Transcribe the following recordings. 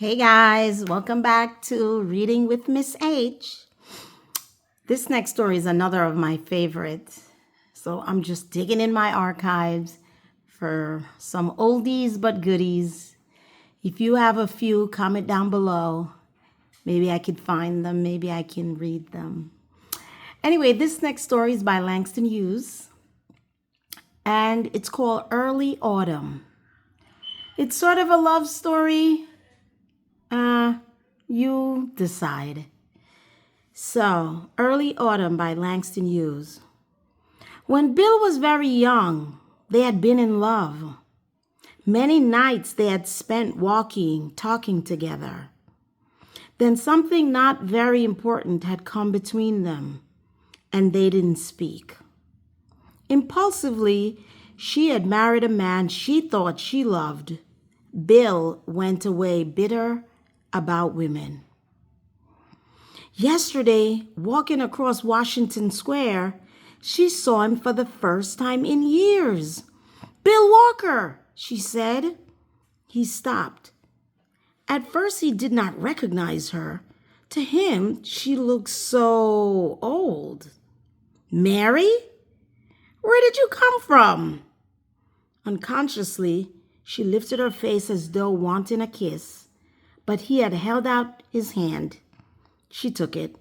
Hey guys, welcome back to Reading with Miss H. This next story is another of my favorites. So I'm just digging in my archives for some oldies but goodies. If you have a few, comment down below. Maybe I could find them, maybe I can read them. Anyway, this next story is by Langston and it's called Early Autumn. It's sort of a love story. You decide. So, Early Autumn by Langston Hughes. When Bill was very young, they had been in love. Many nights they had spent walking, talking together. Then something not very important had come between them, and they didn't speak. Impulsively, she had married a man she thought she loved. Bill went away bitter about women. Yesterday, walking across Washington Square, she saw him for the first time in years. "Bill Walker," she said. He stopped. At first, he did not recognize her. To him, she looked so old. "Mary? Where did you come from?" Unconsciously, she lifted her face as though wanting a kiss, but he had held out his hand. She took it.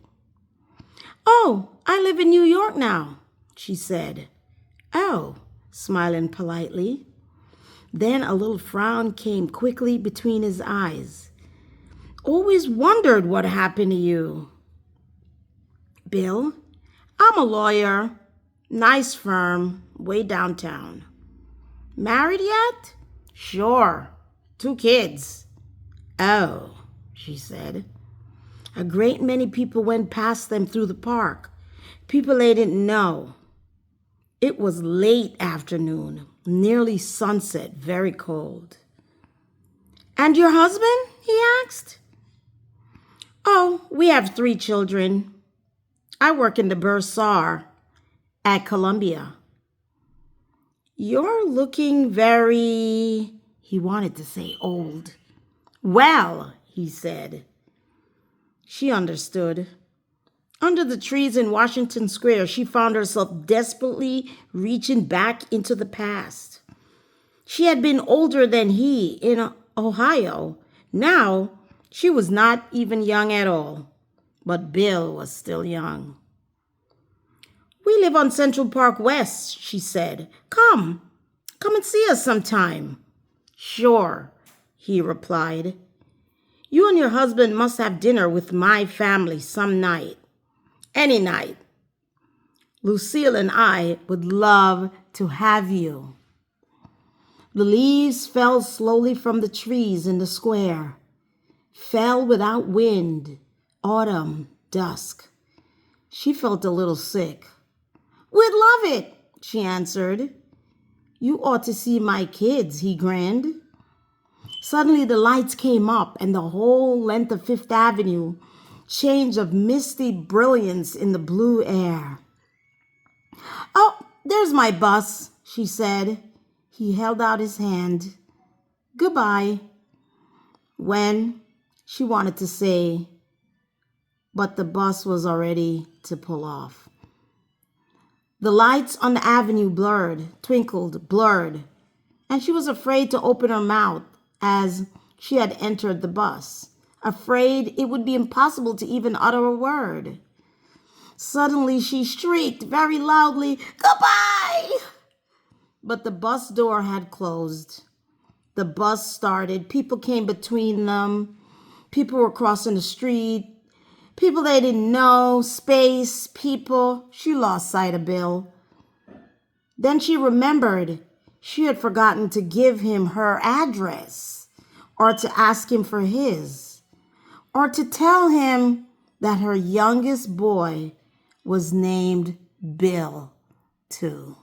"Oh, I live in New York now," she said. "Oh," smiling politely. Then a little frown came quickly between his eyes. "Always wondered what happened to you." "Bill, I'm a lawyer. Nice firm, way downtown." "Married yet?" "Sure. 2 kids." "Oh," she said. A great many people went past them through the park. People they didn't know. It was late afternoon, nearly sunset, very cold. "And your husband?" he asked. "Oh, we have 3 children. I work in the bursar at Columbia." "You're looking very," he wanted to say old. "Well," he said. She understood. Under the trees in Washington Square, she found herself desperately reaching back into the past. She had been older than he in Ohio. Now, she was not even young at all. But Bill was still young. "We live on Central Park West," she said. Come and see us sometime." "Sure," he replied. "You and your husband must have dinner with my family some night. Any night. Lucille and I would love to have you." The leaves fell slowly from the trees in the square. Fell without wind, autumn, dusk. She felt a little sick. "We'd love it," she answered. "You ought to see my kids," he grinned. Suddenly the lights came up and the whole length of Fifth Avenue changed of misty brilliance in the blue air. "Oh, there's my bus," she said. He held out his hand. "Goodbye." When she wanted to say, but the bus was already to pull off. The lights on the avenue twinkled, blurred, and she was afraid to open her mouth as she had entered the bus, afraid it would be impossible to even utter a word. Suddenly she shrieked very loudly, "Goodbye!" But the bus door had closed. The bus started. People came between them. People were crossing the street. People they didn't know, space, people. She lost sight of Bill. Then she remembered she had forgotten to give him her address, or to ask him for his, or to tell him that her youngest boy was named Bill, too.